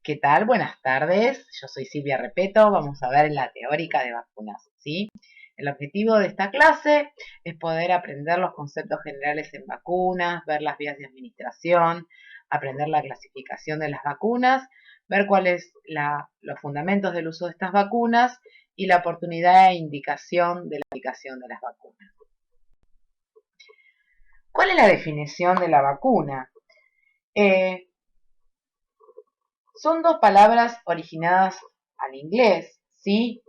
¿Qué tal? Buenas tardes. Yo soy Silvia Repeto. Vamos a ver la teórica de vacunas, ¿sí? El objetivo de esta clase es poder aprender los conceptos generales en vacunas, ver las vías de administración, aprender la clasificación de las vacunas, ver cuáles los fundamentos del uso de estas vacunas y la oportunidad e indicación de la aplicación de las vacunas. ¿Cuál es la definición de la vacuna? Son dos palabras originadas al inglés, ¿sí?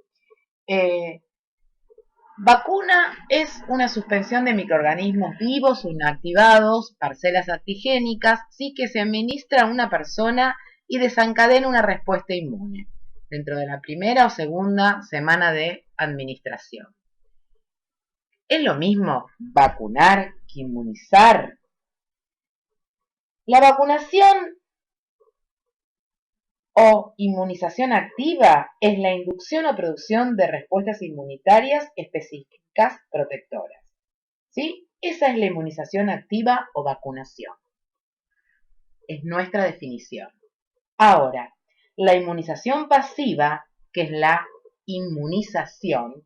Vacuna es una suspensión de microorganismos vivos o inactivados, parcelas antigénicas, ¿sí? Que se administra a una persona y desencadena una respuesta inmune dentro de la primera o segunda semana de administración. ¿Es lo mismo vacunar que inmunizar? La vacunación o inmunización activa es la inducción o producción de respuestas inmunitarias específicas protectoras. ¿Sí? Esa es la inmunización activa o vacunación. Es nuestra definición. Ahora, la inmunización pasiva, que es la inmunización,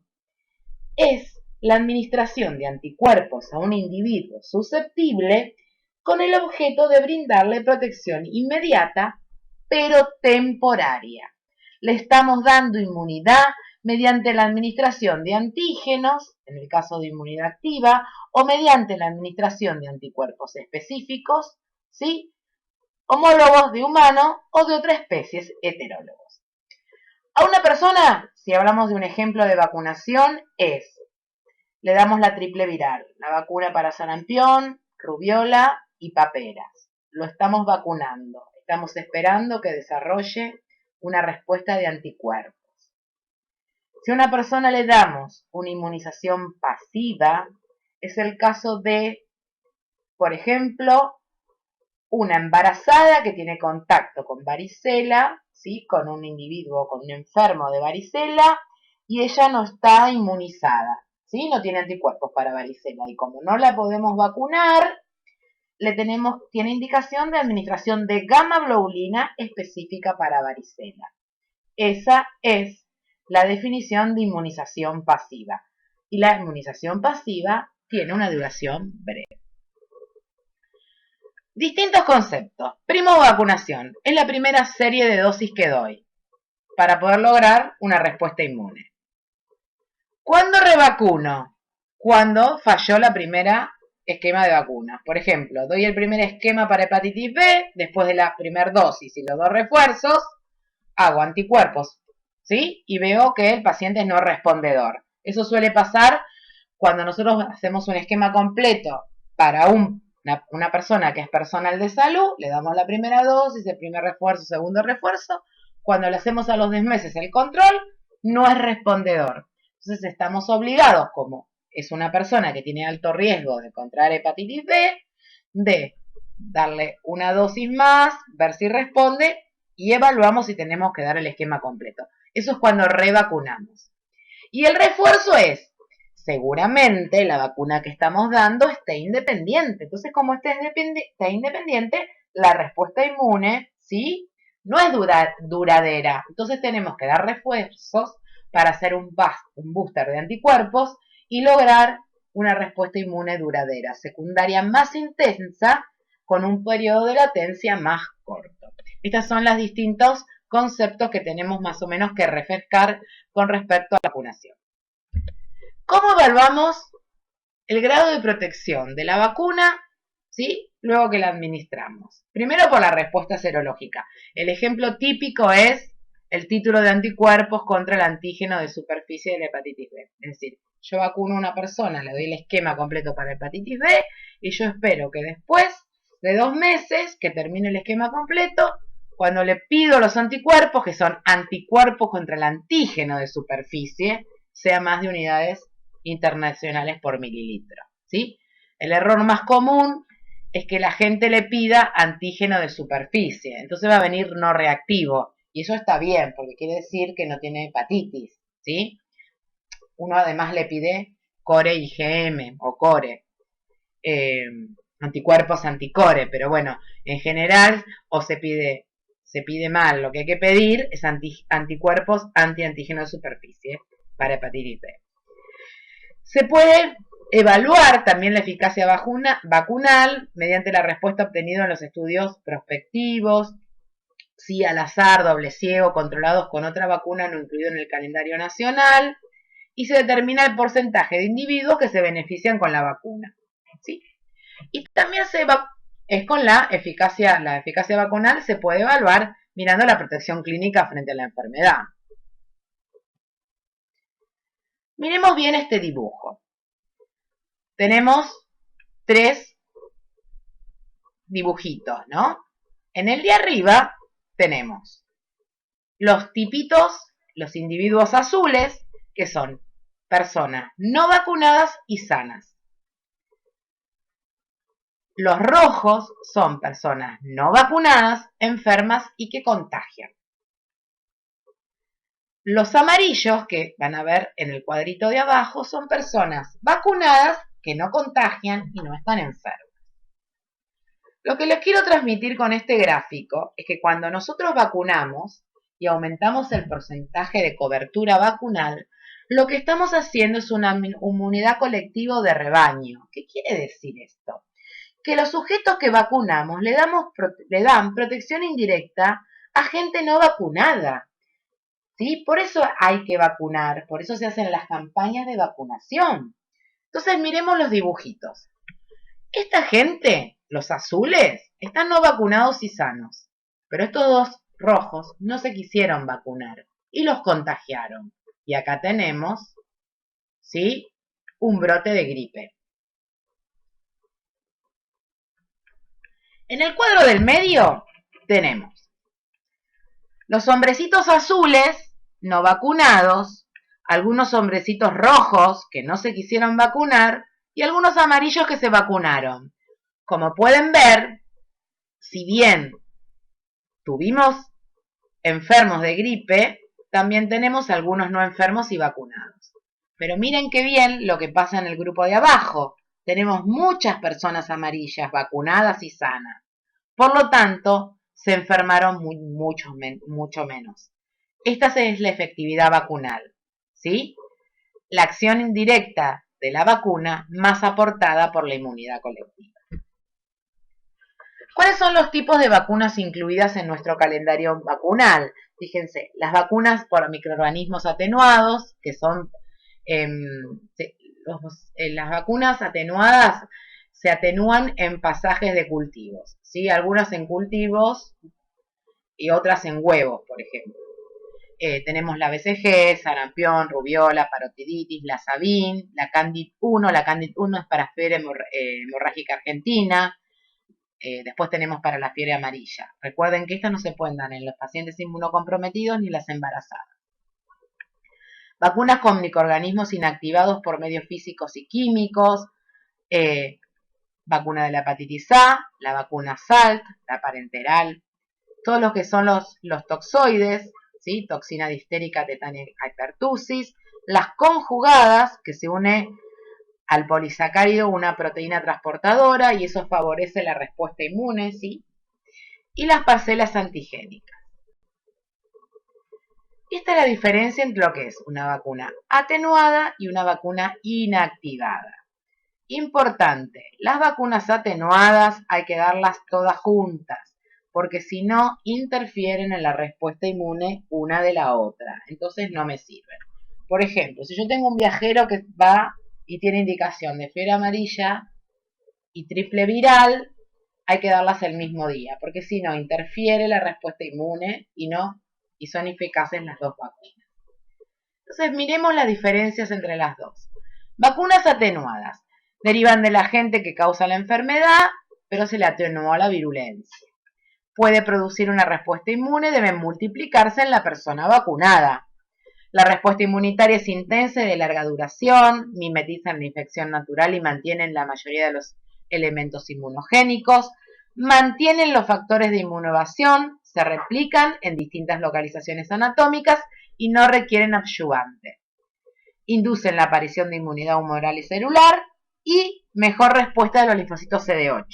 es la administración de anticuerpos a un individuo susceptible con el objeto de brindarle protección inmediata pero temporaria. Le estamos dando inmunidad mediante la administración de antígenos, en el caso de inmunidad activa, o mediante la administración de anticuerpos específicos, ¿sí? Homólogos de humano o de otra especie heterólogos. A una persona, si hablamos de un ejemplo de vacunación, le damos la triple viral, la vacuna para sarampión, rubiola y paperas. Lo estamos vacunando. Estamos esperando que desarrolle una respuesta de anticuerpos. Si a una persona le damos una inmunización pasiva, es el caso de, por ejemplo, una embarazada que tiene contacto con varicela, ¿sí? Con un individuo, con un enfermo de varicela, y ella no está inmunizada, ¿sí? No tiene anticuerpos para varicela, y como no la podemos vacunar, tiene indicación de administración de gamma globulina específica para varicela. Esa es la definición de inmunización pasiva. Y la inmunización pasiva tiene una duración breve. Distintos conceptos. Primo vacunación. Es la primera serie de dosis que doy para poder lograr una respuesta inmune. ¿Cuándo revacuno? Cuando falló la primera esquema de vacunas. Por ejemplo, doy el primer esquema para hepatitis B, después de la primera dosis y los dos refuerzos, hago anticuerpos, ¿sí? Y veo que el paciente es no respondedor. Eso suele pasar cuando nosotros hacemos un esquema completo para una persona que es personal de salud, le damos la primera dosis, el primer refuerzo, segundo refuerzo. Cuando le hacemos a los 10 meses el control, no es respondedor. Entonces estamos obligados, como es una persona que tiene alto riesgo de contraer hepatitis B, de darle una dosis más, ver si responde y evaluamos si tenemos que dar el esquema completo. Eso es cuando revacunamos. Y el refuerzo es, seguramente la vacuna que estamos dando esté independiente. Entonces, como está independiente, la respuesta inmune, ¿sí? No es duradera. Entonces tenemos que dar refuerzos para hacer un booster de anticuerpos y lograr una respuesta inmune duradera, secundaria más intensa, con un periodo de latencia más corto. Estos son los distintos conceptos que tenemos más o menos que refrescar con respecto a la vacunación. ¿Cómo evaluamos el grado de protección de la vacuna, ¿sí? Luego que la administramos? Primero por la respuesta serológica. El ejemplo típico es el título de anticuerpos contra el antígeno de superficie de la hepatitis B. Es decir, yo vacuno a una persona, le doy el esquema completo para hepatitis B y yo espero que después de 2 meses que termine el esquema completo, cuando le pido los anticuerpos, que son anticuerpos contra el antígeno de superficie, sea más de unidades internacionales por mililitro, ¿sí? El error más común es que la gente le pida antígeno de superficie, entonces va a venir no reactivo, y eso está bien, porque quiere decir que no tiene hepatitis, ¿sí? Uno además le pide core IgM o core, anticuerpos anticore, pero bueno, en general o se se pide mal, lo que hay que pedir es anticuerpos anti-antígeno de superficie para hepatitis B. Se puede evaluar también la eficacia vacunal mediante la respuesta obtenida en los estudios prospectivos, sí al azar, doble ciego, controlados con otra vacuna no incluido en el calendario nacional, y se determina el porcentaje de individuos que se benefician con la vacuna. ¿Sí? Y también es con la eficacia vacunal se puede evaluar mirando la protección clínica frente a la enfermedad. Miremos bien este dibujo. Tenemos 3 dibujitos, ¿no? En el de arriba tenemos los tipitos, los individuos azules, que son personas no vacunadas y sanas. Los rojos son personas no vacunadas, enfermas y que contagian. Los amarillos, que van a ver en el cuadrito de abajo, son personas vacunadas que no contagian y no están enfermas. Lo que les quiero transmitir con este gráfico es que cuando nosotros vacunamos y aumentamos el porcentaje de cobertura vacunal, lo que estamos haciendo es una inmunidad colectiva de rebaño. ¿Qué quiere decir esto? Que los sujetos que vacunamos le dan protección indirecta a gente no vacunada. ¿Sí? Por eso hay que vacunar, por eso se hacen las campañas de vacunación. Entonces miremos los dibujitos. Esta gente, los azules, están no vacunados y sanos, pero estos dos rojos no se quisieron vacunar y los contagiaron. Y acá tenemos, ¿sí?, un brote de gripe. En el cuadro del medio tenemos los hombrecitos azules no vacunados, algunos hombrecitos rojos que no se quisieron vacunar y algunos amarillos que se vacunaron. Como pueden ver, si bien tuvimos enfermos de gripe, también tenemos algunos no enfermos y vacunados. Pero miren qué bien lo que pasa en el grupo de abajo. Tenemos muchas personas amarillas vacunadas y sanas. Por lo tanto, se enfermaron mucho menos. Esta es la efectividad vacunal, ¿sí? La acción indirecta de la vacuna más aportada por la inmunidad colectiva. ¿Cuáles son los tipos de vacunas incluidas en nuestro calendario vacunal? Fíjense, las vacunas por microorganismos atenuados, que son las vacunas atenuadas se atenúan en pasajes de cultivos, ¿sí? Algunas en cultivos y otras en huevos, por ejemplo. Tenemos la BCG, sarampión, rubiola, parotiditis, la Sabin, la Candid 1. La Candid 1 es para fiebre hemorrágica argentina. Después tenemos para la fiebre amarilla. Recuerden que estas no se pueden dar en los pacientes inmunocomprometidos ni las embarazadas. Vacunas con microorganismos inactivados por medios físicos y químicos. Vacuna de la hepatitis A, la vacuna SALT, la parenteral. Todos los que son los toxoides, ¿sí? Toxina difterica, tetania, pertussis. Las conjugadas, que se une al polisacárido una proteína transportadora y eso favorece la respuesta inmune, ¿sí? Y las parcelas antigénicas. Esta es la diferencia entre lo que es una vacuna atenuada y una vacuna inactivada. Importante, las vacunas atenuadas hay que darlas todas juntas, porque si no, interfieren en la respuesta inmune una de la otra. Entonces no me sirven. Por ejemplo, si yo tengo un viajero que va y tiene indicación de fiebre amarilla y triple viral, hay que darlas el mismo día, porque si no, interfiere la respuesta inmune y son eficaces las dos vacunas. Entonces, miremos las diferencias entre las dos. Vacunas atenuadas. Derivan del agente que causa la enfermedad, pero se le atenuó la virulencia. Puede producir una respuesta inmune, deben multiplicarse en la persona vacunada. La respuesta inmunitaria es intensa y de larga duración, mimetizan la infección natural y mantienen la mayoría de los elementos inmunogénicos, mantienen los factores de inmunoevasión, se replican en distintas localizaciones anatómicas y no requieren adyuvante. Inducen la aparición de inmunidad humoral y celular y mejor respuesta de los linfocitos CD8.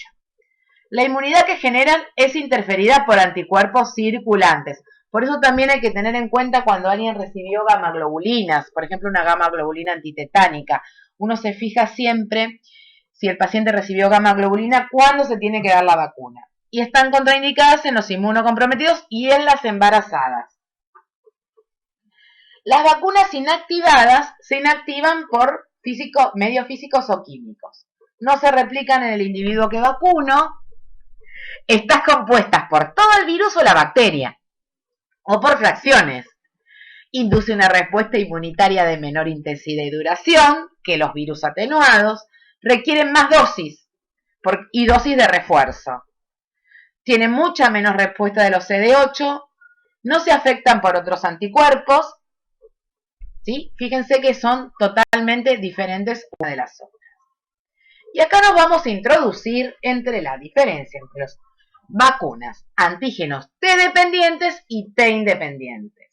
La inmunidad que generan es interferida por anticuerpos circulantes. Por eso también hay que tener en cuenta cuando alguien recibió gamaglobulinas, por ejemplo una gamaglobulina antitetánica. Uno se fija siempre si el paciente recibió gamaglobulina, cuándo se tiene que dar la vacuna. Y están contraindicadas en los inmunocomprometidos y en las embarazadas. Las vacunas inactivadas se inactivan por medios físicos o químicos. No se replican en el individuo que vacuno. Están compuestas por todo el virus o la bacteria, o por fracciones. Induce una respuesta inmunitaria de menor intensidad y duración que los virus atenuados. Requieren más dosis y dosis de refuerzo. Tienen mucha menos respuesta de los CD8. No se afectan por otros anticuerpos. ¿Sí? Fíjense que son totalmente diferentes una de las otras. Y acá nos vamos a introducir entre la diferencia entre las vacunas, antígenos T dependientes y T independientes.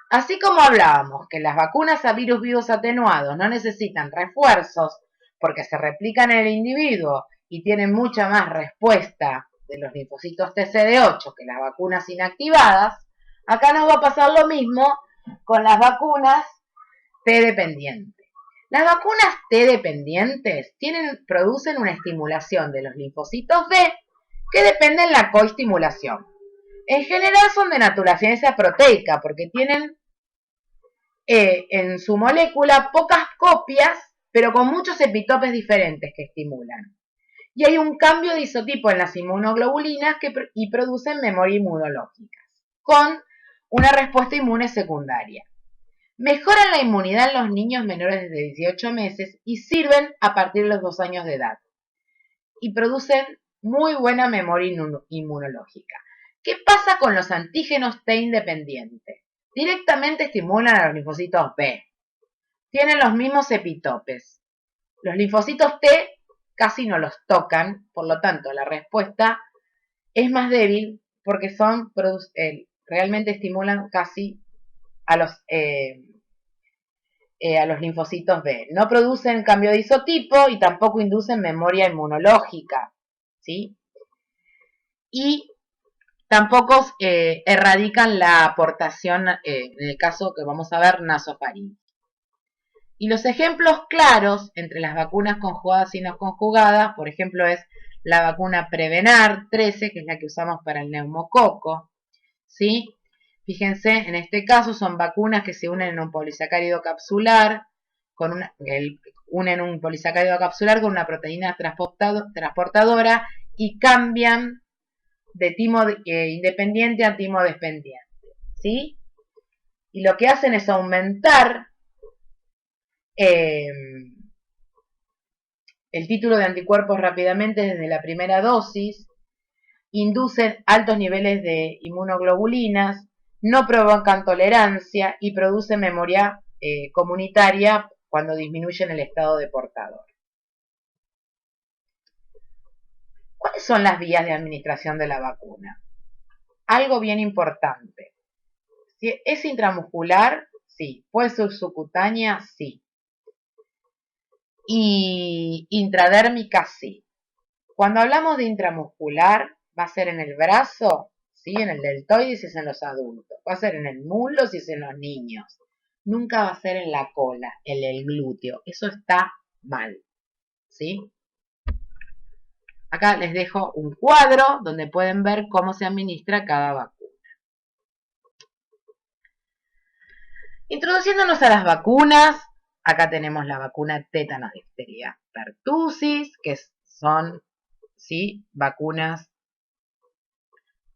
Así como hablábamos que las vacunas a virus vivos atenuados no necesitan refuerzos porque se replican en el individuo y tienen mucha más respuesta de los linfocitos TCD8 que las vacunas inactivadas, acá nos va a pasar lo mismo con las vacunas T dependientes. Las vacunas T dependientes producen una estimulación de los linfocitos B que dependen de la coestimulación. En general son de naturaleza proteica porque tienen en su molécula pocas copias, pero con muchos epitopes diferentes que estimulan. Y hay un cambio de isotipo en las inmunoglobulinas y producen memoria inmunológica, con una respuesta inmune secundaria. Mejoran la inmunidad en los niños menores de 18 meses y sirven a partir de los 2 años de edad. Y producen muy buena memoria inmunológica. ¿Qué pasa con los antígenos T independientes? Directamente estimulan a los linfocitos B. Tienen los mismos epitopes. Los linfocitos T casi no los tocan, por lo tanto la respuesta es más débil porque realmente estimulan casi a los linfocitos B. No producen cambio de isotipo y tampoco inducen memoria inmunológica, ¿sí? Y tampoco erradican la aportación, en el caso que vamos a ver, nasofaringe. Y los ejemplos claros entre las vacunas conjugadas y no conjugadas, por ejemplo, es la vacuna Prevenar 13, que es la que usamos para el neumococo, ¿sí? Fíjense, en este caso son vacunas que se unen en un polisacárido capsular, unen un polisacárido capsular con una proteína transportadora y cambian de timo independiente a timo dependiente, ¿sí? Y lo que hacen es aumentar el título de anticuerpos rápidamente desde la primera dosis, inducen altos niveles de inmunoglobulinas, no provocan tolerancia y producen memoria comunitaria cuando disminuyen el estado de portador. ¿Cuáles son las vías de administración de la vacuna? Algo bien importante. Si ¿es intramuscular? Sí. ¿Puede ser subcutánea? Sí. Y intradérmica, sí. Cuando hablamos de intramuscular, va a ser en el brazo, ¿sí? En el deltoide si es en los adultos. Va a ser en el muslo si es en los niños. Nunca va a ser en la cola, en el glúteo. Eso está mal, ¿sí? Acá les dejo un cuadro donde pueden ver cómo se administra cada vacuna. Introduciéndonos a las vacunas, acá tenemos la vacuna tétanos, difteria, pertussis, que son, ¿sí?, vacunas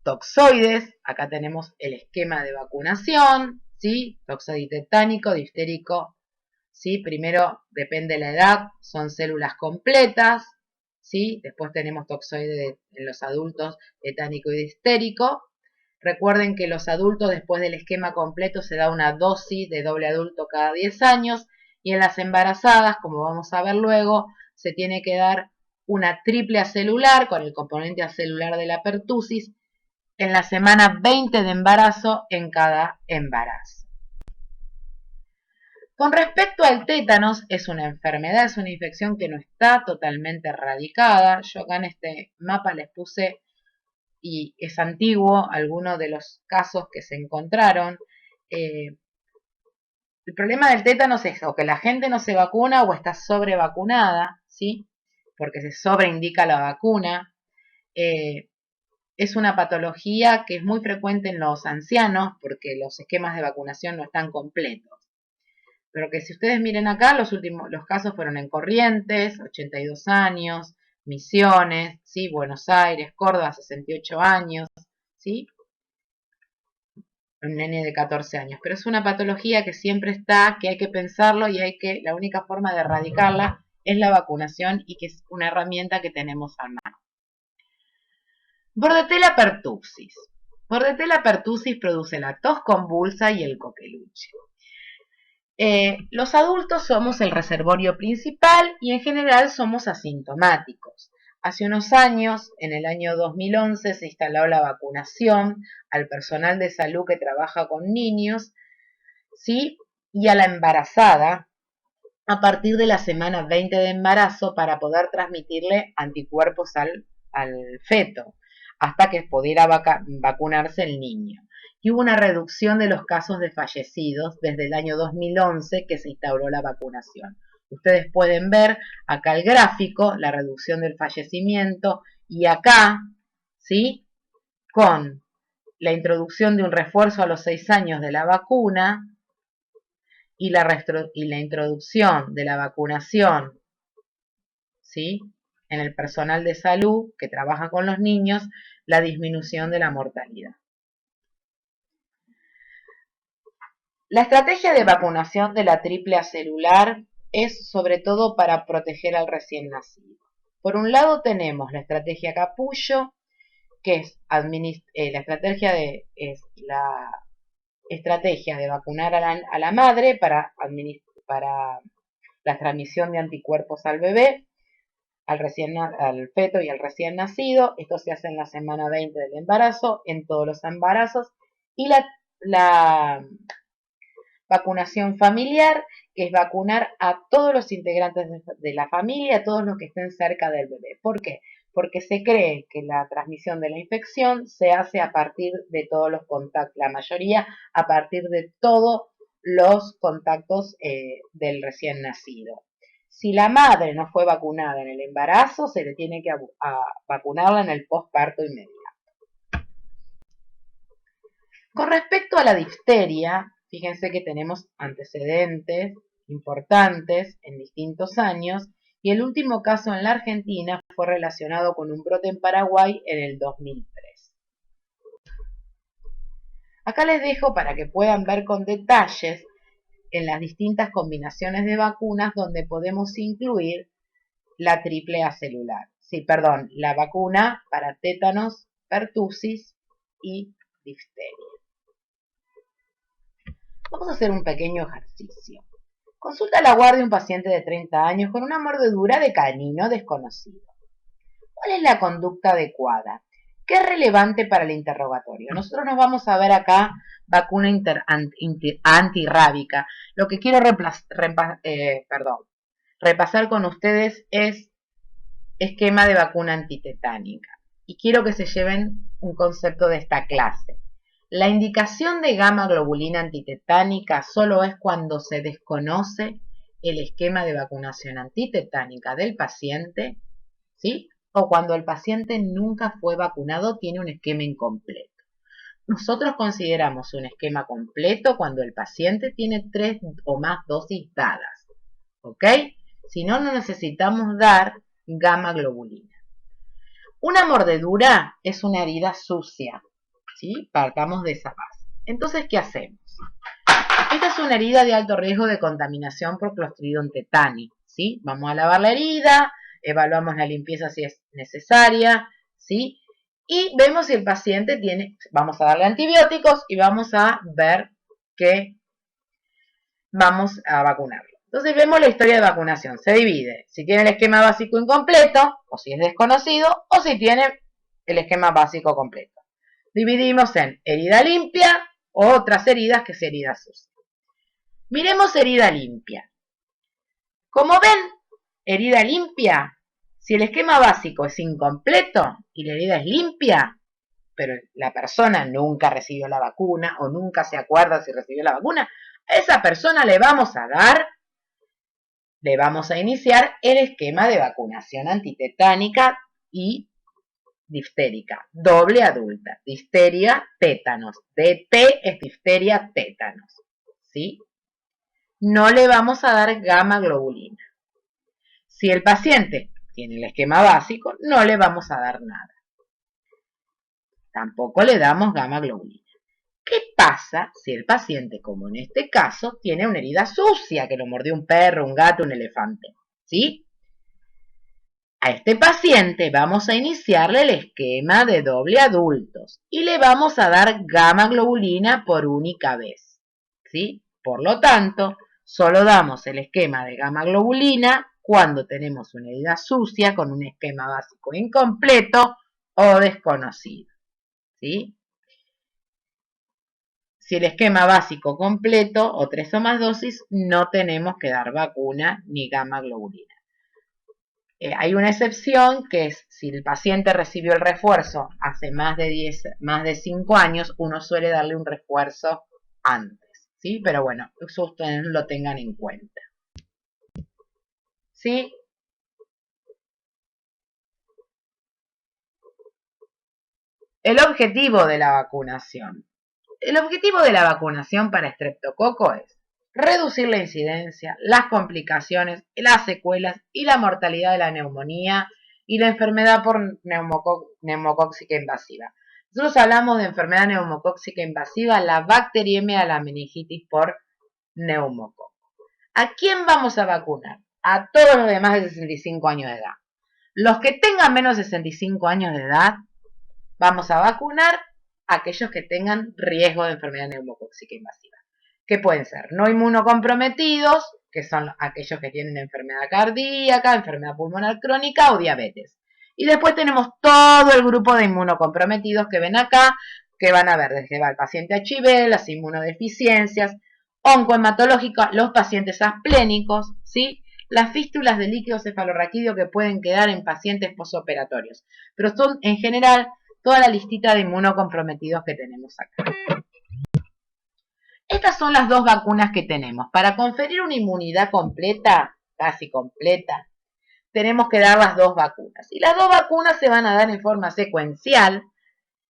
toxoides. Acá tenemos el esquema de vacunación, ¿sí? Toxoide tetánico, diftérico, ¿sí? Primero depende de la edad, son células completas, ¿sí? Después tenemos toxoide en los adultos, tetánico y difterico. Recuerden que los adultos después del esquema completo se da una dosis de doble adulto cada 10 años y en las embarazadas, como vamos a ver luego, se tiene que dar una triple acelular con el componente acelular de la pertussis en la semana 20 de embarazo en cada embarazo. Con respecto al tétanos, es una enfermedad, es una infección que no está totalmente erradicada. Yo acá en este mapa les puse, y es antiguo, algunos de los casos que se encontraron. El problema del tétanos es o que la gente no se vacuna o está sobrevacunada, ¿sí? Porque se sobreindica la vacuna. Es una patología que es muy frecuente en los ancianos porque los esquemas de vacunación no están completos. Pero que si ustedes miren acá, los casos fueron en Corrientes, 82 años, Misiones, ¿sí? Buenos Aires, Córdoba, 68 años, ¿sí? Un nene de 14 años. Pero es una patología que siempre está, que hay que pensarlo y la única forma de erradicarla es la vacunación y que es una herramienta que tenemos a mano. Bordetella pertussis. Bordetella pertussis produce la tos convulsa y el coqueluche. Los adultos somos el reservorio principal y en general somos asintomáticos. Hace unos años, en el año 2011, se instaló la vacunación al personal de salud que trabaja con niños, ¿sí? Y a la embarazada a partir de la semana 20 de embarazo para poder transmitirle anticuerpos al feto, hasta que pudiera vacunarse el niño. Y hubo una reducción de los casos de fallecidos desde el año 2011 que se instauró la vacunación. Ustedes pueden ver acá el gráfico, la reducción del fallecimiento, y acá, ¿sí? Con la introducción de un refuerzo a los 6 años de la vacuna y la introducción de la vacunación, ¿sí? En el personal de salud que trabaja con los niños, la disminución de la mortalidad. La estrategia de vacunación de la triple A celular es sobre todo para proteger al recién nacido. Por un lado tenemos la estrategia capullo, que es la estrategia de vacunar a la madre para la transmisión de anticuerpos al bebé, al feto y al recién nacido. Esto se hace en la semana 20 del embarazo, en todos los embarazos. Y la vacunación familiar, que es vacunar a todos los integrantes de la familia, a todos los que estén cerca del bebé. ¿Por qué? Porque se cree que la transmisión de la infección se hace a partir de todos los contactos, la mayoría a partir de todos los contactos del recién nacido. Si la madre no fue vacunada en el embarazo, se le tiene que vacunarla en el posparto inmediato. Con respecto a la difteria, fíjense que tenemos antecedentes importantes en distintos años y el último caso en la Argentina fue relacionado con un brote en Paraguay en el 2003. Acá les dejo para que puedan ver con detalles en las distintas combinaciones de vacunas donde podemos incluir la triple A celular. Sí, perdón, la vacuna para tétanos, pertussis y difteria. Vamos a hacer un pequeño ejercicio. Consulta la guardia un paciente de 30 años con una mordedura de canino desconocido. ¿Cuál es la conducta adecuada? ¿Qué es relevante para el interrogatorio? Nosotros nos vamos a ver acá vacuna antirrábica. Lo que quiero repasar con ustedes es esquema de vacuna antitetánica. Y quiero que se lleven un concepto de esta clase. La indicación de gamma globulina antitetánica solo es cuando se desconoce el esquema de vacunación antitetánica del paciente, ¿sí? O cuando el paciente nunca fue vacunado, tiene un esquema incompleto. Nosotros consideramos un esquema completo cuando el paciente tiene 3 o más dosis dadas, ¿ok? Si no, no necesitamos dar gamma globulina. Una mordedura es una herida sucia, ¿sí? Partamos de esa base. Entonces, ¿qué hacemos? Esta es una herida de alto riesgo de contaminación por Clostridium tetani, ¿sí? Vamos a lavar la herida, evaluamos la limpieza si es necesaria, ¿sí? Y vemos si el paciente vamos a darle antibióticos y vamos a ver que vamos a vacunarlo. Entonces vemos la historia de vacunación. Se divide si tiene el esquema básico incompleto, o si es desconocido, o si tiene el esquema básico completo. Dividimos en herida limpia o otras heridas que es herida sucia. Miremos herida limpia. Como ven, herida limpia, si el esquema básico es incompleto y la herida es limpia, pero la persona nunca recibió la vacuna o nunca se acuerda si recibió la vacuna, a esa persona le vamos a iniciar el esquema de vacunación antitetánica y diftérica, doble adulta, difteria, tétanos, DT es difteria, tétanos, ¿sí? No le vamos a dar gamma globulina. Si el paciente tiene el esquema básico, no le vamos a dar nada. Tampoco le damos gamma globulina. ¿Qué pasa si el paciente, como en este caso, tiene una herida sucia, que lo mordió un perro, un gato, un elefante? ¿Sí? A este paciente vamos a iniciarle el esquema de doble adultos y le vamos a dar gamma globulina por única vez. ¿Sí? Por lo tanto, solo damos el esquema de gamma globulina cuando tenemos una herida sucia con un esquema básico incompleto o desconocido. ¿Sí? Si el esquema básico completo o 3 o más dosis, no tenemos que dar vacuna ni gamma globulina. Hay una excepción que es si el paciente recibió el refuerzo hace más de 5 años, uno suele darle un refuerzo antes, ¿sí? Pero bueno, eso ustedes lo tengan en cuenta. ¿Sí? El objetivo de la vacunación. El objetivo de la vacunación para estreptococo es reducir la incidencia, las complicaciones, las secuelas y la mortalidad de la neumonía y la enfermedad por neumocóxica invasiva. Nosotros hablamos de enfermedad neumocóxica invasiva, la bacteriemia de la meningitis por neumococo. ¿A quién vamos a vacunar? A todos los demás de 65 años de edad. Los que tengan menos de 65 años de edad, vamos a vacunar a aquellos que tengan riesgo de enfermedad neumocóxica invasiva, que pueden ser no inmunocomprometidos, que son aquellos que tienen enfermedad cardíaca, enfermedad pulmonar crónica o diabetes. Y después tenemos todo el grupo de inmunocomprometidos que ven acá, que van a ver desde el paciente HIV, las inmunodeficiencias, oncohematológicas, los pacientes asplénicos, ¿sí? Las fístulas de líquido cefalorraquídeo que pueden quedar en pacientes posoperatorios. Pero son en general toda la listita de inmunocomprometidos que tenemos acá. Estas son las dos vacunas que tenemos. Para conferir una inmunidad completa, casi completa, tenemos que dar las dos vacunas. Y las dos vacunas se van a dar en forma secuencial,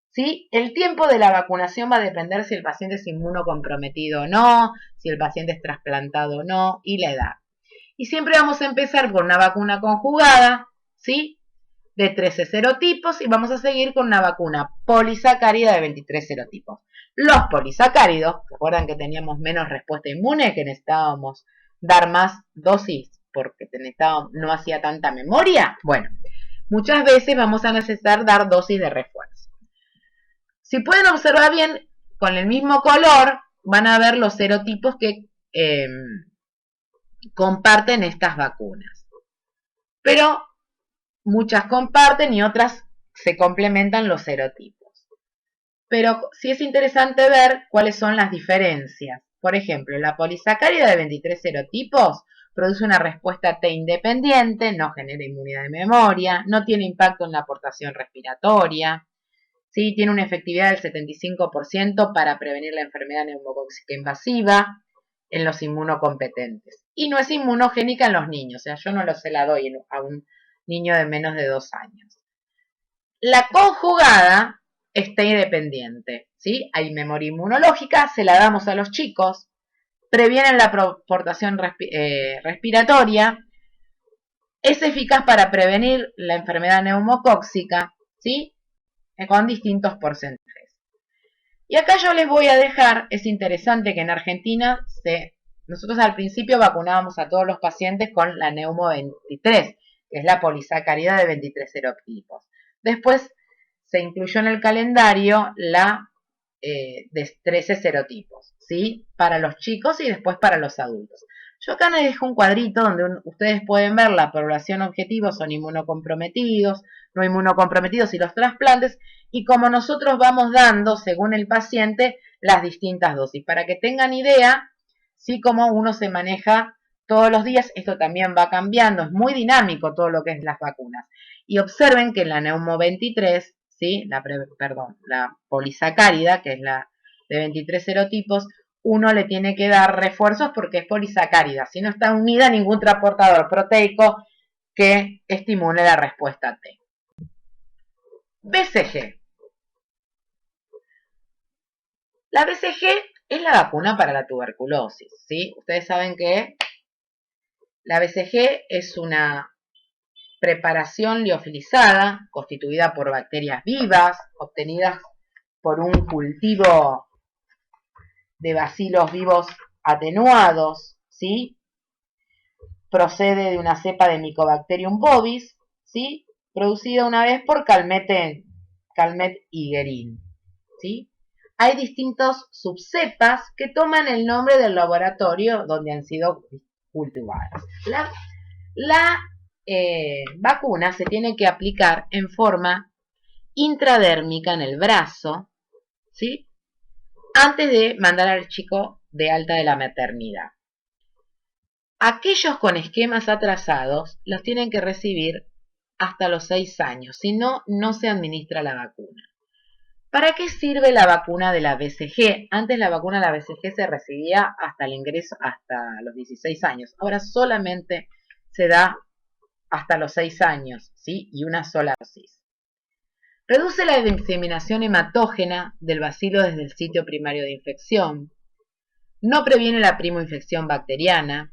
¿sí? El tiempo de la vacunación va a depender si el paciente es inmunocomprometido o no, si el paciente es trasplantado o no, y la edad. Y siempre vamos a empezar con una vacuna conjugada, ¿sí? De 13 serotipos y vamos a seguir con una vacuna polisacárida de 23 serotipos. Los polisacáridos, recuerdan que teníamos menos respuesta inmune, que necesitábamos dar más dosis porque no hacía tanta memoria. Bueno, muchas veces vamos a necesitar dar dosis de refuerzo. Si pueden observar bien, con el mismo color van a ver los serotipos que comparten estas vacunas. Pero muchas comparten y otras se complementan los serotipos. Pero sí es interesante ver cuáles son las diferencias. Por ejemplo, la polisacárida de 23 serotipos produce una respuesta T independiente, no genera inmunidad de memoria, no tiene impacto en la aportación respiratoria, ¿sí? Tiene una efectividad del 75% para prevenir la enfermedad neumocóxica invasiva en los inmunocompetentes. Y no es inmunogénica en los niños, o sea, yo no se la doy a un niño de menos de 2 años. La conjugada está independiente, ¿sí? Hay memoria inmunológica, se la damos a los chicos, previenen la aportación respiratoria, es eficaz para prevenir la enfermedad neumocóxica, ¿sí? Con distintos porcentajes. Y acá yo les voy a dejar, es interesante que en Argentina nosotros al principio vacunábamos a todos los pacientes con la Neumo 23, que es la polisacárida de 23 serotipos. Después se incluyó en el calendario la de 13 serotipos, ¿sí? Para los chicos y después para los adultos. Yo acá les dejo un cuadrito donde ustedes pueden ver la población objetivo, son inmunocomprometidos, no inmunocomprometidos y los trasplantes, y como nosotros vamos dando, según el paciente, las distintas dosis. Para que tengan idea, ¿sí? Cómo uno se maneja todos los días. Esto también va cambiando, es muy dinámico todo lo que es las vacunas. Y observen que en la Neumo 23, ¿sí? La polisacárida, que es la de 23 serotipos, uno le tiene que dar refuerzos porque es polisacárida, si no está unida a ningún transportador proteico que estimule la respuesta T. BCG. La BCG es la vacuna para la tuberculosis, ¿sí? Ustedes saben que la BCG es una preparación liofilizada constituida por bacterias vivas, obtenidas por un cultivo de bacilos vivos atenuados, ¿sí? Procede de una cepa de Mycobacterium bovis, ¿sí? Producida una vez por Calmet y Guerin, ¿sí? Hay distintos subcepas que toman el nombre del laboratorio donde han sido cultivadas. La vacuna se tiene que aplicar en forma intradérmica en el brazo, ¿sí? Antes de mandar al chico de alta de la maternidad. Aquellos con esquemas atrasados los tienen que recibir hasta los 6 años, si no, no se administra la vacuna. ¿Para qué sirve la vacuna de la BCG? Antes la vacuna de la BCG se recibía hasta el ingreso, hasta los 16 años. Ahora solamente se da hasta los 6 años, ¿sí? Y una sola dosis. Reduce la diseminación hematógena del bacilo desde el sitio primario de infección. No previene la primoinfección bacteriana.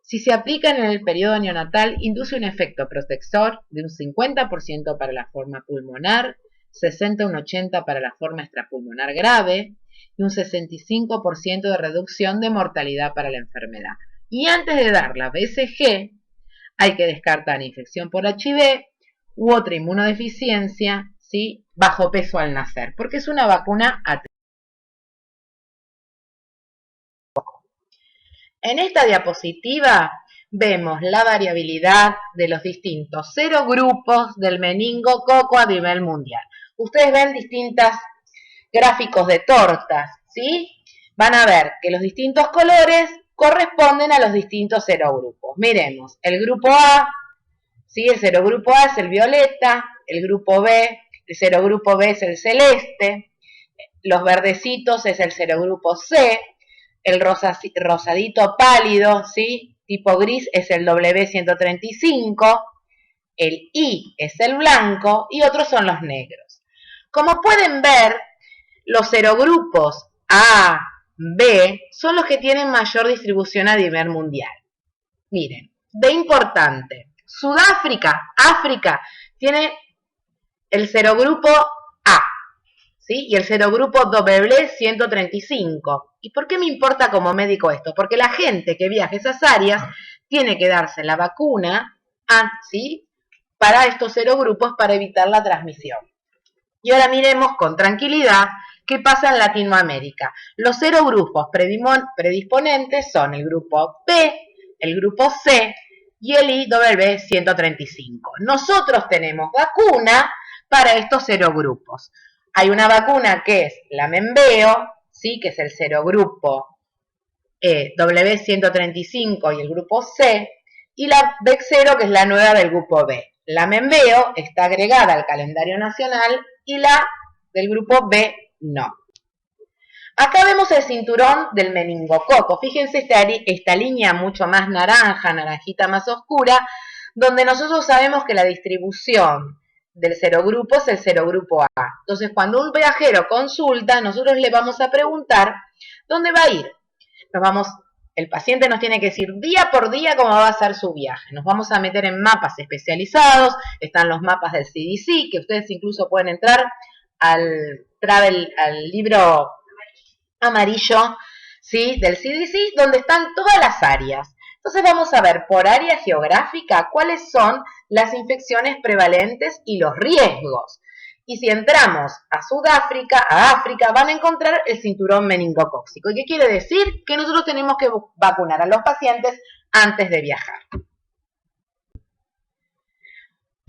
Si se aplican en el periodo neonatal, induce un efecto protector de un 50% para la forma pulmonar, 60 a un 80% para la forma extrapulmonar grave y un 65% de reducción de mortalidad para la enfermedad. Y antes de dar la BCG, hay que descartar infección por HIV u otra inmunodeficiencia, ¿sí? Bajo peso al nacer, porque es una vacuna atemporal. En esta diapositiva vemos la variabilidad de los distintos serogrupos del meningococo a nivel mundial. Ustedes ven distintos gráficos de tortas, ¿sí? Van a ver que los distintos colores corresponden a los distintos serogrupos. Miremos, el grupo A, ¿sí? El serogrupo A es el violeta, el grupo B, el serogrupo B es el celeste, los verdecitos es el serogrupo C, el rosadito pálido, ¿sí? Tipo gris es el W135, el I es el blanco y otros son los negros. Como pueden ver, los serogrupos A, B son los que tienen mayor distribución a nivel mundial. Miren, de importante, Sudáfrica, África, tiene el serogrupo A, ¿sí? Y el serogrupo W135. ¿Y por qué me importa como médico esto? Porque la gente que viaja a esas áreas tiene que darse la vacuna, ¿sí? Para estos serogrupos para evitar la transmisión. Y ahora miremos con tranquilidad qué pasa en Latinoamérica. Los serogrupos predisponentes son el grupo B, el grupo C y el IW135. Nosotros tenemos vacuna para estos serogrupos. Hay una vacuna que es la Menveo, ¿sí? Que es el serogrupo W135 y el grupo C, y la Bexero, que es la nueva del grupo B. La Menveo está agregada al calendario nacional y la del grupo B no. Acá vemos el cinturón del meningococo. Fíjense esta línea mucho más naranja, naranjita más oscura, donde nosotros sabemos que la distribución del serogrupo es el serogrupo A. Entonces, cuando un viajero consulta, nosotros le vamos a preguntar dónde va a ir. El paciente nos tiene que decir día por día cómo va a ser su viaje. Nos vamos a meter en mapas especializados, están los mapas del CDC, que ustedes incluso pueden entrar al libro amarillo, ¿sí? Del CDC, donde están todas las áreas. Entonces vamos a ver por área geográfica cuáles son las infecciones prevalentes y los riesgos. Y si entramos a Sudáfrica, a África, van a encontrar el cinturón meningocócico. ¿Y qué quiere decir? Que nosotros tenemos que vacunar a los pacientes antes de viajar.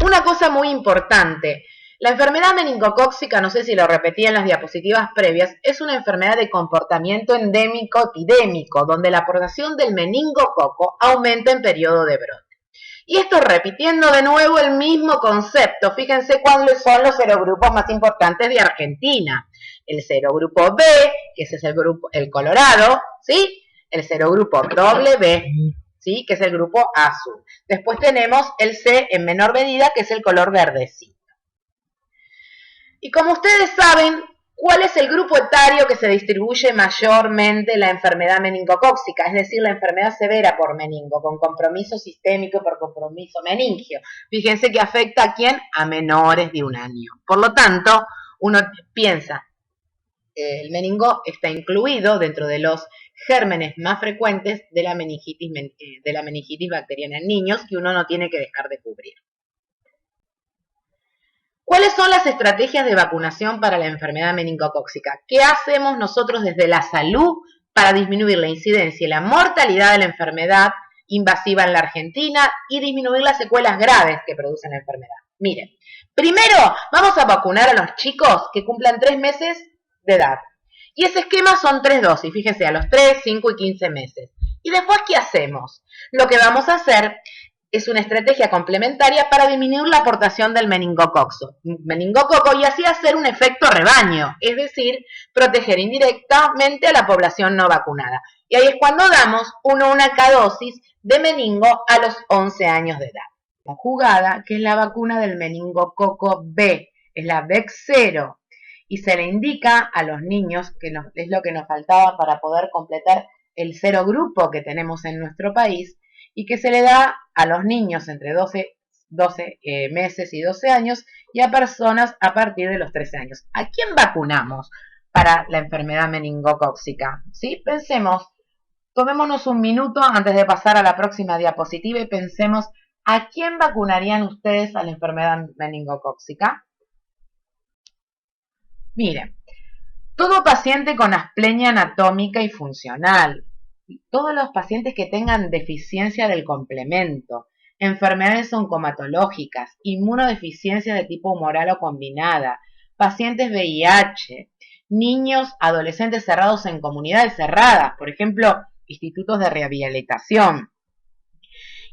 Una cosa muy importante, La enfermedad meningocócica, no sé si lo repetí en las diapositivas previas, es una enfermedad de comportamiento endémico epidémico, donde la aportación del meningococo aumenta en periodo de brote. Y esto repitiendo de nuevo el mismo concepto. Fíjense cuáles son los serogrupos más importantes de Argentina. El serogrupo B, que ese es el colorado, ¿sí? El serogrupo W, ¿sí? Que es el grupo azul. Después tenemos el C en menor medida, que es el color verdecito. Y como ustedes saben, ¿cuál es el grupo etario que se distribuye mayormente la enfermedad meningocócica? Es decir, la enfermedad severa por meningo, con compromiso sistémico por compromiso meningio. Fíjense que afecta a quién? A menores de 1 año. Por lo tanto, uno piensa, el meningo está incluido dentro de los gérmenes más frecuentes de la meningitis bacteriana en niños que uno no tiene que dejar de cubrir. ¿Cuáles son las estrategias de vacunación para la enfermedad meningocócica? ¿Qué hacemos nosotros desde la salud para disminuir la incidencia y la mortalidad de la enfermedad invasiva en la Argentina y disminuir las secuelas graves que produce la enfermedad? Miren, primero vamos a vacunar a los chicos que cumplan 3 meses de edad. Y ese esquema son 3 dosis, fíjense, a los 3, 5 y 15 meses. ¿Y después qué hacemos? Lo que vamos a hacer es una estrategia complementaria para disminuir la aportación del meningococo y así hacer un efecto rebaño, es decir, proteger indirectamente a la población no vacunada. Y ahí es cuando damos una única dosis de meningo a los 11 años de edad. Conjugada, que es la vacuna del meningococo B, es la VEX0, y se le indica a los niños, que es lo que nos faltaba para poder completar el serogrupo que tenemos en nuestro país, y que se le da a los niños entre 12 meses y 12 años y a personas a partir de los 13 años. ¿A quién vacunamos para la enfermedad meningocócica? ¿Sí? Pensemos, tomémonos un minuto antes de pasar a la próxima diapositiva y pensemos, ¿a quién vacunarían ustedes a la enfermedad meningocócica? Miren, todo paciente con asplenia anatómica y funcional, todos los pacientes que tengan deficiencia del complemento, enfermedades oncomatológicas, inmunodeficiencia de tipo humoral o combinada, pacientes VIH, niños, adolescentes cerrados en comunidades cerradas, por ejemplo, institutos de rehabilitación,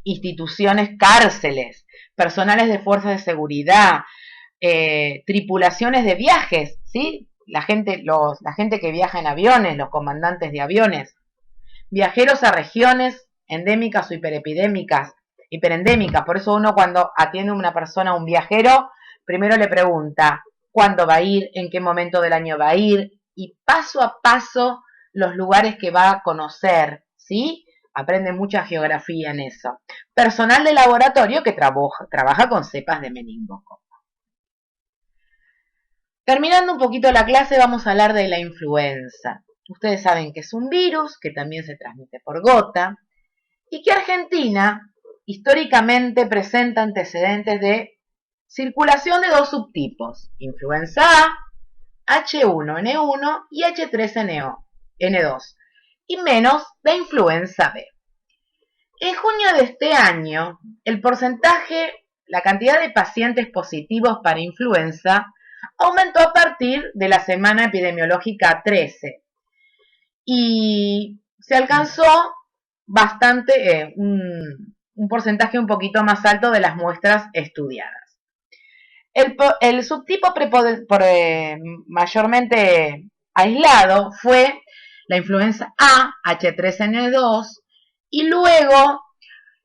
instituciones cárceles, personales de fuerzas de seguridad, tripulaciones de viajes, ¿sí? La gente que viaja en aviones, los comandantes de aviones, viajeros a regiones endémicas o hiperendémicas. Por eso uno cuando atiende a una persona, a un viajero, primero le pregunta cuándo va a ir, en qué momento del año va a ir, y paso a paso los lugares que va a conocer, ¿sí? Aprende mucha geografía en eso. Personal de laboratorio que trabaja con cepas de meningococo. Terminando un poquito la clase, vamos a hablar de la influenza. Ustedes saben que es un virus que también se transmite por gota y que Argentina históricamente presenta antecedentes de circulación de 2 subtipos, influenza A, H1N1 y H3N2, y menos de influenza B. En junio de este año, la cantidad de pacientes positivos para influenza aumentó a partir de la semana epidemiológica 13 y se alcanzó bastante, un porcentaje un poquito más alto de las muestras estudiadas. El subtipo mayormente aislado fue la influenza A, H3N2, y luego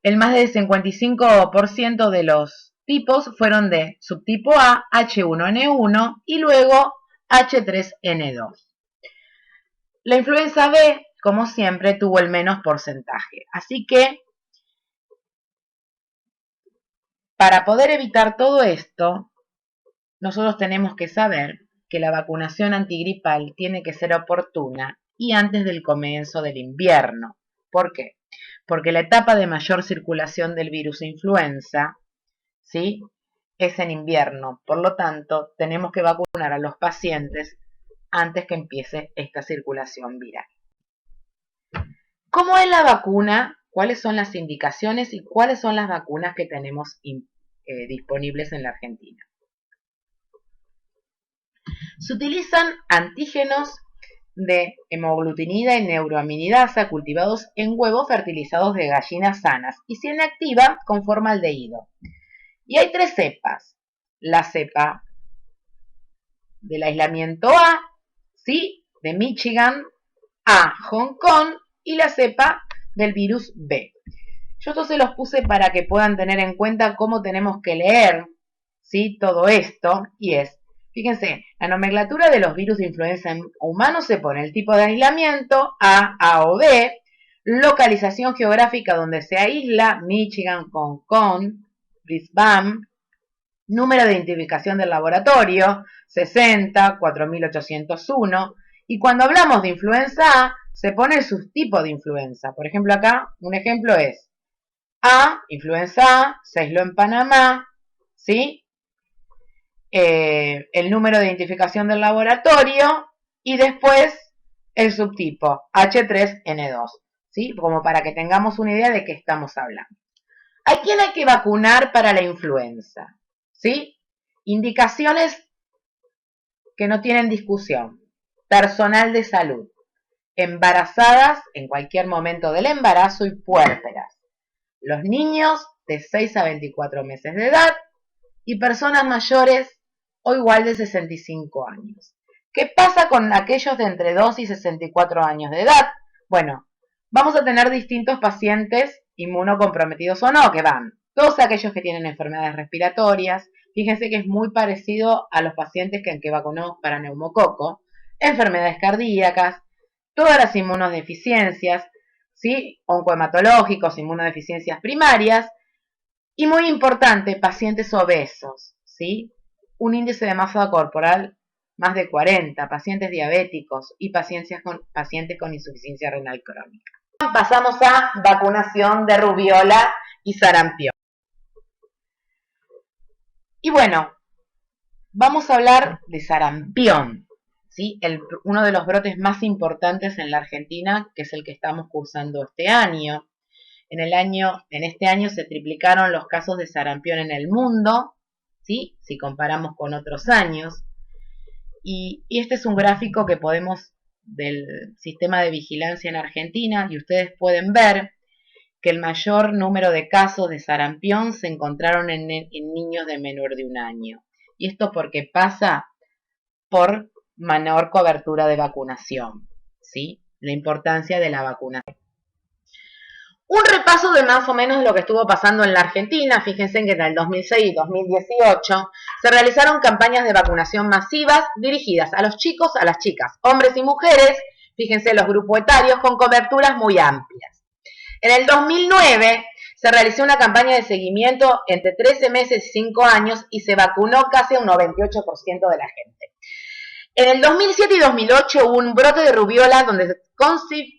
el más del 55% de los tipos fueron de subtipo A, H1N1 y luego H3N2. La influenza B, como siempre, tuvo el menos porcentaje. Así que, para poder evitar todo esto, nosotros tenemos que saber que la vacunación antigripal tiene que ser oportuna y antes del comienzo del invierno. ¿Por qué? Porque la etapa de mayor circulación del virus influenza, ¿sí?, es en invierno. Por lo tanto, tenemos que vacunar a los pacientes antes que empiece esta circulación viral. ¿Cómo es la vacuna? ¿Cuáles son las indicaciones y cuáles son las vacunas que tenemos disponibles en la Argentina? Se utilizan antígenos de hemoglutinida y neuroaminidasa cultivados en huevos fertilizados de gallinas sanas y se inactiva con formaldehído. Y hay 3 cepas. La cepa del aislamiento A, ¿sí?, de Michigan, A, Hong Kong, y la cepa del virus B. Yo esto se los puse para que puedan tener en cuenta cómo tenemos que leer, ¿sí?, todo esto, y es, fíjense, la nomenclatura de los virus de influenza en humanos se pone el tipo de aislamiento, A o B, localización geográfica donde se aísla, Michigan, Hong Kong, Brisbane, número de identificación del laboratorio, 60, 4801, y cuando hablamos de influenza A, se pone el subtipo de influenza. Por ejemplo, acá, un ejemplo es A, influenza A, se aisló en Panamá, ¿sí? El número de identificación del laboratorio y después el subtipo H3N2, ¿sí? Como para que tengamos una idea de qué estamos hablando. ¿A quién hay que vacunar para la influenza? ¿Sí? Indicaciones que no tienen discusión. Personal de salud, embarazadas en cualquier momento del embarazo y puérperas, los niños de 6 a 24 meses de edad y personas mayores o igual de 65 años. ¿Qué pasa con aquellos de entre 2 y 64 años de edad? Bueno, vamos a tener distintos pacientes inmunocomprometidos o no, que van todos aquellos que tienen enfermedades respiratorias. Fíjense que es muy parecido a los pacientes que vacunó para neumococo, enfermedades cardíacas, todas las inmunodeficiencias, ¿sí?, oncohematológicos, inmunodeficiencias primarias, y muy importante, pacientes obesos, ¿sí? Un índice de masa corporal más de 40, pacientes diabéticos y pacientes con insuficiencia renal crónica. Pasamos a vacunación de rubiola y sarampión. Y bueno, vamos a hablar de sarampión, ¿sí? Uno de los brotes más importantes en la Argentina, que es el que estamos cursando este año. En este año se triplicaron los casos de sarampión en el mundo, ¿sí?, si comparamos con otros años. Y este es un gráfico que podemos del sistema de vigilancia en Argentina, y ustedes pueden ver que el mayor número de casos de sarampión se encontraron en niños de menor de 1 año. Y esto porque pasa por menor cobertura de vacunación, ¿sí? La importancia de la vacunación. Un repaso de más o menos lo que estuvo pasando en la Argentina. Fíjense que en el 2006 y 2018 se realizaron campañas de vacunación masivas dirigidas a los chicos, a las chicas, hombres y mujeres. Fíjense los grupos etarios con coberturas muy amplias. En el 2009 se realizó una campaña de seguimiento entre 13 meses y 5 años y se vacunó casi a un 98% de la gente. En el 2007 y 2008 hubo un brote de rubiola donde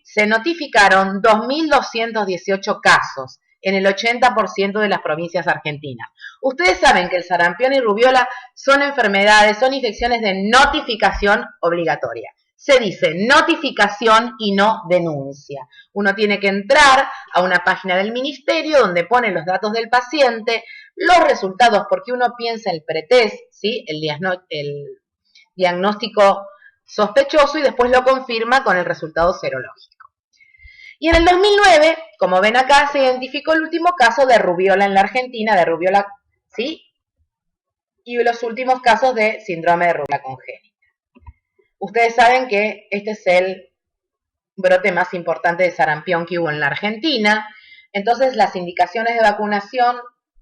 se notificaron 2.218 casos en el 80% de las provincias argentinas. Ustedes saben que el sarampión y rubiola son enfermedades, son infecciones de notificación obligatoria. Se dice notificación y no denuncia. Uno tiene que entrar a una página del ministerio donde pone los datos del paciente, los resultados, porque uno piensa el pretest, ¿sí?, el diagnóstico sospechoso, y después lo confirma con el resultado serológico. Y en el 2009, como ven acá, se identificó el último caso de rubiola en la Argentina, de rubiola, ¿sí?, y los últimos casos de síndrome de rubiola congénita. Ustedes saben que este es el brote más importante de sarampión que hubo en la Argentina. Entonces, las indicaciones de vacunación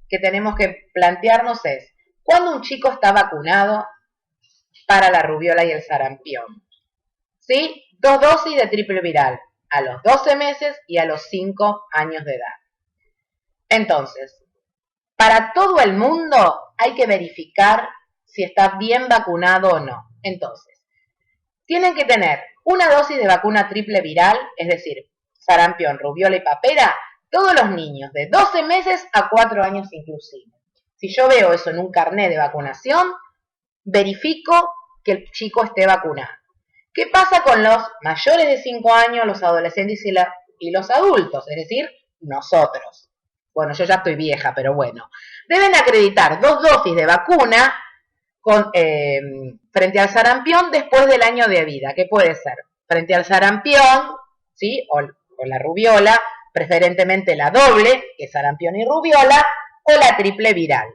que tenemos que plantearnos es, ¿cuándo un chico está vacunado para la rubiola y el sarampión? ¿Sí? 2 dosis de triple viral, a los 12 meses y a los 5 años de edad. Entonces, para todo el mundo hay que verificar si está bien vacunado o no. Entonces, tienen que tener una dosis de vacuna triple viral, es decir, sarampión, rubiola y papera, todos los niños de 12 meses a 4 años inclusive. Si yo veo eso en un carnet de vacunación, verifico que el chico esté vacunado. ¿Qué pasa con los mayores de 5 años, los adolescentes y los adultos? Es decir, nosotros. Bueno, yo ya estoy vieja, pero bueno. Deben acreditar 2 dosis de vacuna frente al sarampión después del año de vida, que puede ser frente al sarampión, ¿sí? O la rubiola, preferentemente la doble, que es sarampión y rubiola, o la triple viral.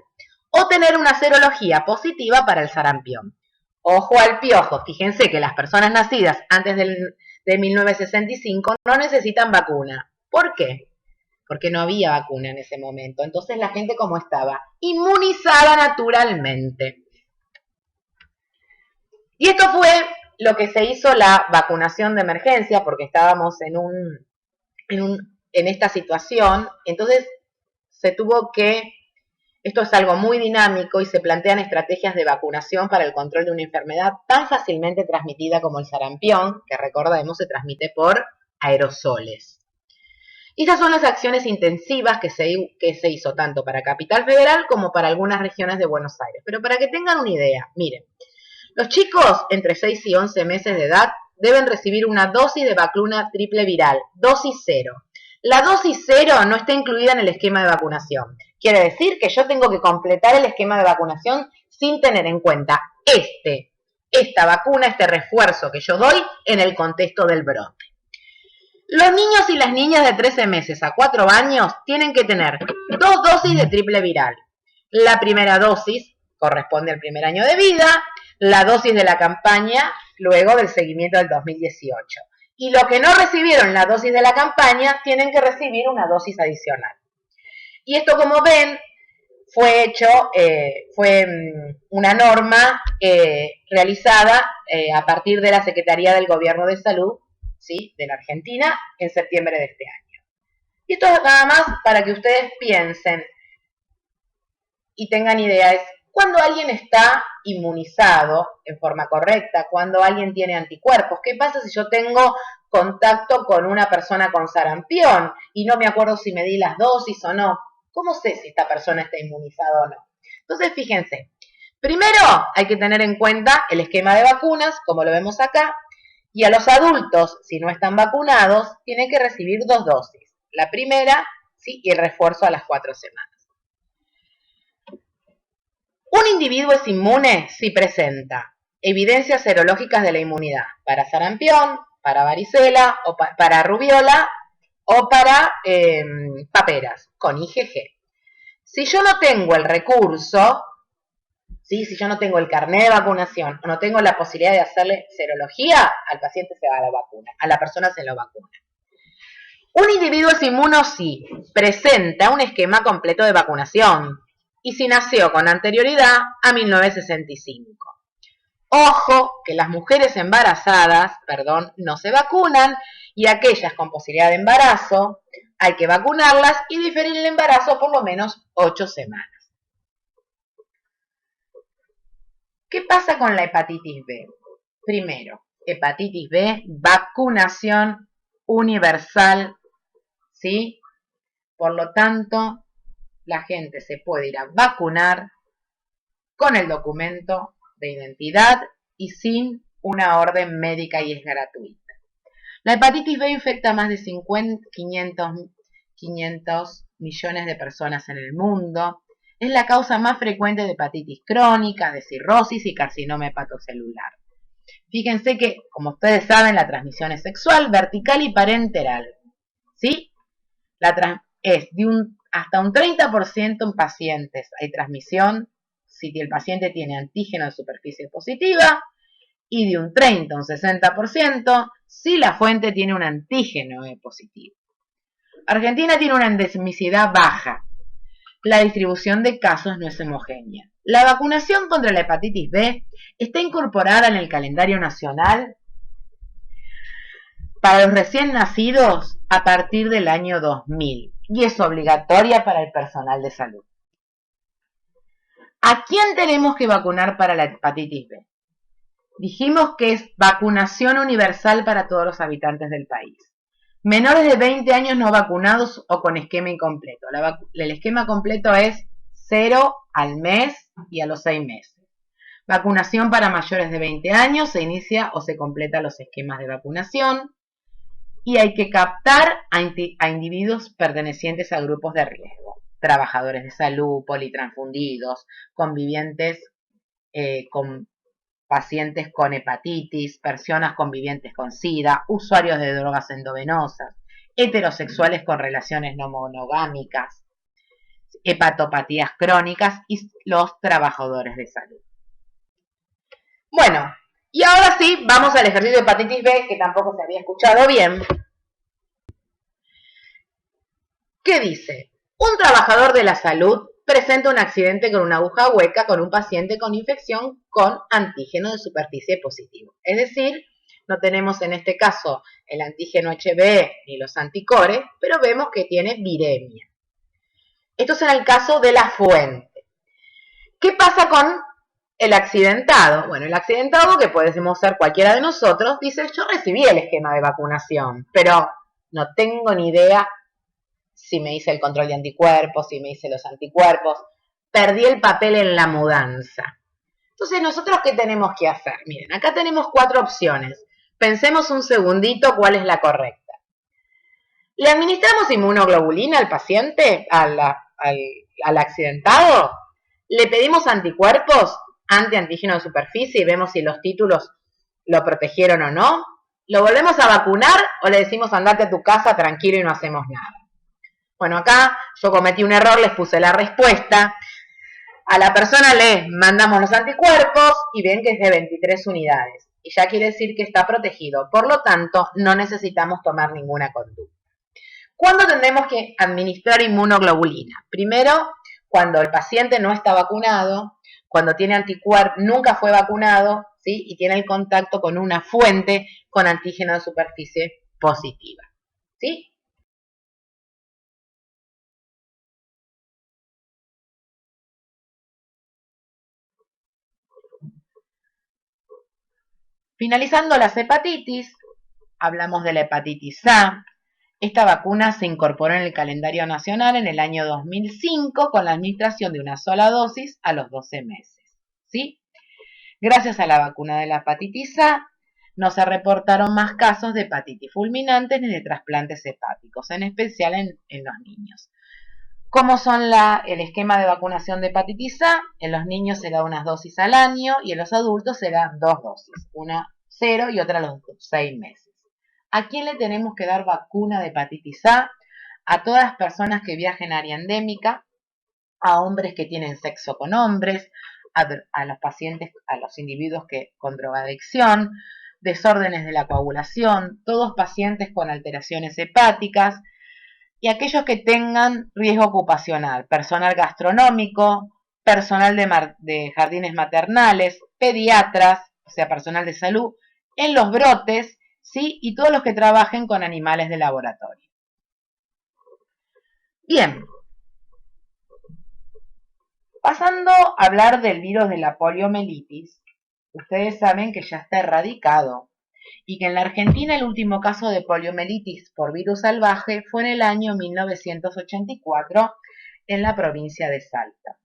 O tener una serología positiva para el sarampión. Ojo al piojo, fíjense que las personas nacidas antes de 1965 no necesitan vacuna. ¿Por qué? Porque no había vacuna en ese momento. Entonces la gente, ¿cómo estaba? Inmunizada naturalmente. Y esto fue lo que se hizo la vacunación de emergencia, porque estábamos en esta situación. Entonces se tuvo que, esto es algo muy dinámico y se plantean estrategias de vacunación para el control de una enfermedad tan fácilmente transmitida como el sarampión, que recordemos se transmite por aerosoles. Y esas son las acciones intensivas que se hizo tanto para Capital Federal como para algunas regiones de Buenos Aires. Pero para que tengan una idea, miren, los chicos entre 6 y 11 meses de edad deben recibir una dosis de vacuna triple viral, dosis 0. La dosis 0 no está incluida en el esquema de vacunación. Quiere decir que yo tengo que completar el esquema de vacunación sin tener en cuenta esta vacuna, este refuerzo que yo doy en el contexto del brote. Los niños y las niñas de 13 meses a 4 años tienen que tener 2 dosis de triple viral. La primera dosis corresponde al primer año de vida, la dosis de la campaña luego del seguimiento del 2018. Y los que no recibieron la dosis de la campaña tienen que recibir una dosis adicional. Y esto, como ven, fue una norma realizada a partir de la Secretaría del Gobierno de Salud, ¿sí?, de la Argentina en septiembre de este año. Y esto es nada más para que ustedes piensen y tengan ideas. Cuando alguien está inmunizado en forma correcta, cuando alguien tiene anticuerpos, ¿qué pasa si yo tengo contacto con una persona con sarampión y no me acuerdo si me di las dosis o no? ¿Cómo sé si esta persona está inmunizada o no? Entonces, fíjense, primero hay que tener en cuenta el esquema de vacunas, como lo vemos acá, y a los adultos, si no están vacunados, tienen que recibir 2 dosis. La primera, ¿sí?, y el refuerzo a las 4 semanas. Un individuo es inmune si presenta evidencias serológicas de la inmunidad para sarampión, para varicela, o para rubiola o para paperas con IgG. Si yo no tengo el recurso, ¿sí?, si yo no tengo el carnet de vacunación o no tengo la posibilidad de hacerle serología, al paciente se va a la vacuna, a la persona se lo vacuna. Un individuo es inmuno si presenta un esquema completo de vacunación y si nació con anterioridad a 1965. Ojo que las mujeres embarazadas, no se vacunan, y aquellas con posibilidad de embarazo hay que vacunarlas y diferir el embarazo por lo menos 8 semanas. ¿Qué pasa con la hepatitis B? Primero, hepatitis B, vacunación universal, ¿sí? Por lo tanto, la gente se puede ir a vacunar con el documento de identidad y sin una orden médica, y es gratuita. La hepatitis B infecta a más de 500 millones de personas en el mundo. Es la causa más frecuente de hepatitis crónica, de cirrosis y carcinoma hepatocelular. Fíjense que, como ustedes saben, la transmisión es sexual, vertical y parenteral, ¿sí? Es de hasta un 30% en pacientes. Hay transmisión si el paciente tiene antígeno de superficie positiva, y de un 30 a un 60% si la fuente tiene un antígeno positivo. Argentina tiene una endemicidad baja. La distribución de casos no es homogénea. La vacunación contra la hepatitis B está incorporada en el calendario nacional para los recién nacidos a partir del año 2000 y es obligatoria para el personal de salud. ¿A quién tenemos que vacunar para la hepatitis B? Dijimos que es vacunación universal para todos los habitantes del país. Menores de 20 años no vacunados o con esquema incompleto. El esquema completo es 0 al mes y a los 6 meses. Vacunación para mayores de 20 años, se inicia o se completa los esquemas de vacunación. Y hay que captar a individuos pertenecientes a grupos de riesgo. Trabajadores de salud, politransfundidos, convivientes con pacientes con hepatitis, personas convivientes con SIDA, usuarios de drogas endovenosas, heterosexuales con relaciones no monogámicas, hepatopatías crónicas y los trabajadores de salud. Bueno, y ahora sí, vamos al ejercicio de hepatitis B, que tampoco se había escuchado bien. ¿Qué dice? Un trabajador de la salud presenta un accidente con una aguja hueca con un paciente con infección con antígeno de superficie positivo. Es decir, no tenemos en este caso el antígeno HB ni los anticorres, pero vemos que tiene viremia. Esto es en el caso de la fuente. ¿Qué pasa con el accidentado? Bueno, el accidentado, que podemos ser cualquiera de nosotros, dice, yo recibí el esquema de vacunación, pero no tengo ni idea si me hice el control de anticuerpos, si me hice los anticuerpos, perdí el papel en la mudanza. Entonces, ¿nosotros qué tenemos que hacer? Miren, acá tenemos 4 opciones. Pensemos un segundito cuál es la correcta. ¿Le administramos inmunoglobulina al paciente, al accidentado? ¿Le pedimos anticuerpos, antiantígeno de superficie y vemos si los títulos lo protegieron o no? ¿Lo volvemos a vacunar o le decimos andate a tu casa tranquilo y no hacemos nada? Bueno, acá yo cometí un error, les puse la respuesta. A la persona le mandamos los anticuerpos y ven que es de 23 unidades. Y ya quiere decir que está protegido. Por lo tanto, no necesitamos tomar ninguna conducta. ¿Cuándo tendremos que administrar inmunoglobulina? Primero, cuando el paciente no está vacunado, cuando tiene anticuerpos, nunca fue vacunado, ¿sí? Y tiene el contacto con una fuente con antígeno de superficie positiva, ¿sí? Finalizando las hepatitis, hablamos de la hepatitis A. Esta vacuna se incorporó en el calendario nacional en el año 2005 con la administración de una sola dosis a los 12 meses. ¿Sí? Gracias a la vacuna de la hepatitis A, no se reportaron más casos de hepatitis fulminantes ni de trasplantes hepáticos, en especial en los niños. ¿Cómo son el esquema de vacunación de hepatitis A? En los niños se da unas dosis al año y en los adultos se dan 2 dosis, una 0 y otra a los 6 meses. ¿A quién le tenemos que dar vacuna de hepatitis A? A todas las personas que viajen a área endémica, a hombres que tienen sexo con hombres, a los pacientes, a los individuos con drogadicción, desórdenes de la coagulación, todos pacientes con alteraciones hepáticas, y aquellos que tengan riesgo ocupacional, personal gastronómico, personal de jardines maternales, pediatras, o sea, personal de salud, en los brotes, ¿sí? Y todos los que trabajen con animales de laboratorio. Bien, pasando a hablar del virus de la poliomielitis, ustedes saben que ya está erradicado y que en la Argentina el último caso de poliomielitis por virus salvaje fue en el año 1984 en la provincia de Salta.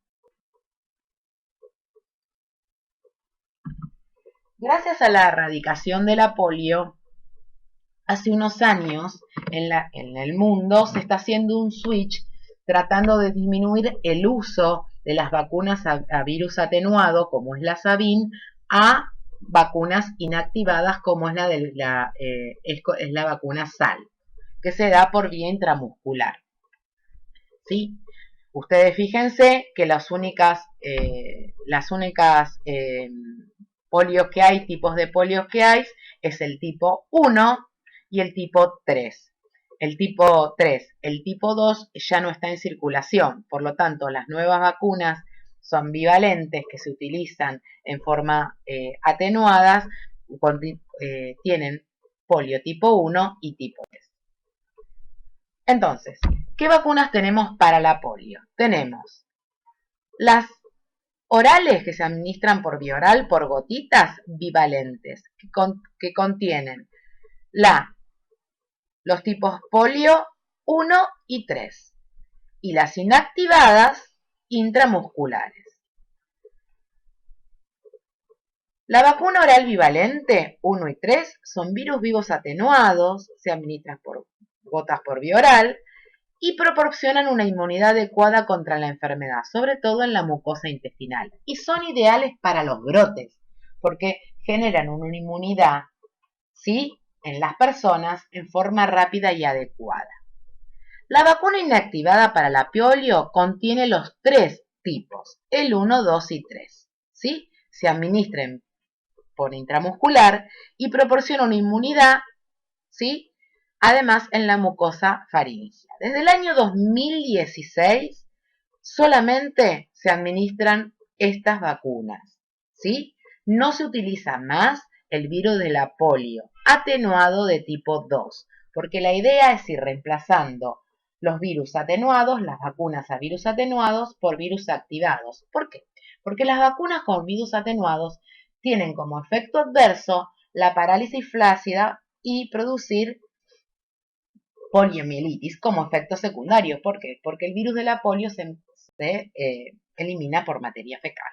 Gracias a la erradicación de la polio, hace unos años en el mundo se está haciendo un switch tratando de disminuir el uso de las vacunas a virus atenuado, como es la Sabin, a vacunas inactivadas, como es la vacuna SAL, que se da por vía intramuscular. ¿Sí? Ustedes fíjense que las únicas polios que hay, tipos de polios que hay, es el tipo 1 y el tipo 3. El tipo 3, el tipo 2 ya no está en circulación, por lo tanto las nuevas vacunas son bivalentes que se utilizan en forma atenuadas, tienen polio tipo 1 y tipo 3. Entonces, ¿qué vacunas tenemos para la polio? Tenemos las orales que se administran por vía oral, por gotitas bivalentes, que contienen los tipos polio 1 y 3, y las inactivadas intramusculares. La vacuna oral bivalente 1 y 3 son virus vivos atenuados, se administran por gotas por vía oral, y proporcionan una inmunidad adecuada contra la enfermedad, sobre todo en la mucosa intestinal. Y son ideales para los brotes, porque generan una inmunidad, ¿sí?, en las personas en forma rápida y adecuada. La vacuna inactivada para la polio contiene los tres tipos, el 1, 2 y 3, ¿sí? Se administran por intramuscular y proporciona una inmunidad, ¿sí?, además en la mucosa faríngea. Desde el año 2016 solamente se administran estas vacunas, ¿sí? No se utiliza más el virus de la polio atenuado de tipo 2, porque la idea es ir reemplazando los virus atenuados, las vacunas a virus atenuados, por virus activados. ¿Por qué? Porque las vacunas con virus atenuados tienen como efecto adverso la parálisis flácida y producir poliomielitis como efecto secundario. ¿Por qué? Porque el virus de la polio se elimina por materia fecal.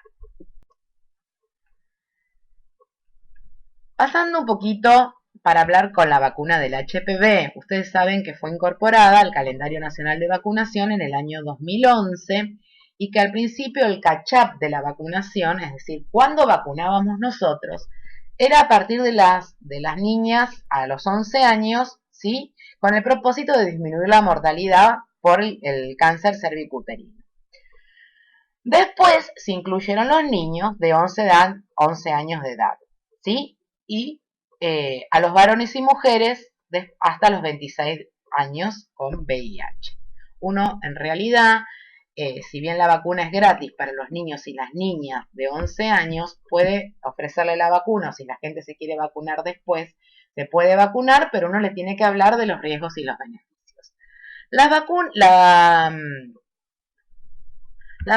Pasando un poquito para hablar con la vacuna del HPV, ustedes saben que fue incorporada al calendario nacional de vacunación en el año 2011 y que al principio el catch-up de la vacunación, es decir, cuando vacunábamos nosotros, era a partir de las niñas a los 11 años, ¿sí?, con el propósito de disminuir la mortalidad por el cáncer cervicuterino. Después se incluyeron los niños de 11 años de edad, ¿sí? Y a los varones y mujeres hasta los 26 años con VIH. Uno, en realidad, si bien la vacuna es gratis para los niños y las niñas de 11 años, puede ofrecerle la vacuna, o si la gente se quiere vacunar después, se puede vacunar, pero uno le tiene que hablar de los riesgos y los beneficios. La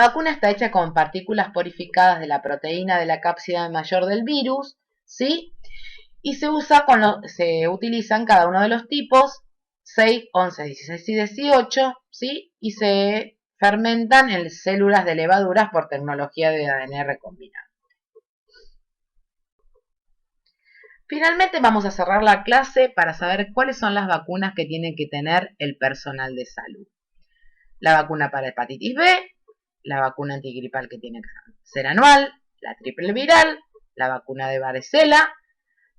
vacuna está hecha con partículas purificadas de la proteína de la cápsida mayor del virus, ¿sí? Y se utilizan cada uno de los tipos 6, 11, 16 y 18, ¿sí? Y se fermentan en células de levaduras por tecnología de ADN recombinante. Finalmente vamos a cerrar la clase para saber cuáles son las vacunas que tiene que tener el personal de salud. La vacuna para hepatitis B, la vacuna antigripal que tiene que ser anual, la triple viral, la vacuna de varicela,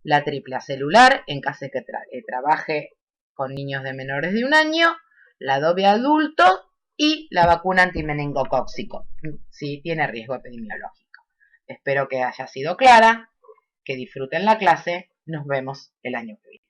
la triple celular en caso de que trabaje con niños de menores de 1 año, la doble adulto y la vacuna antimeningocóxico, si tiene riesgo epidemiológico. Espero que haya sido clara, que disfruten la clase, nos vemos el año que viene.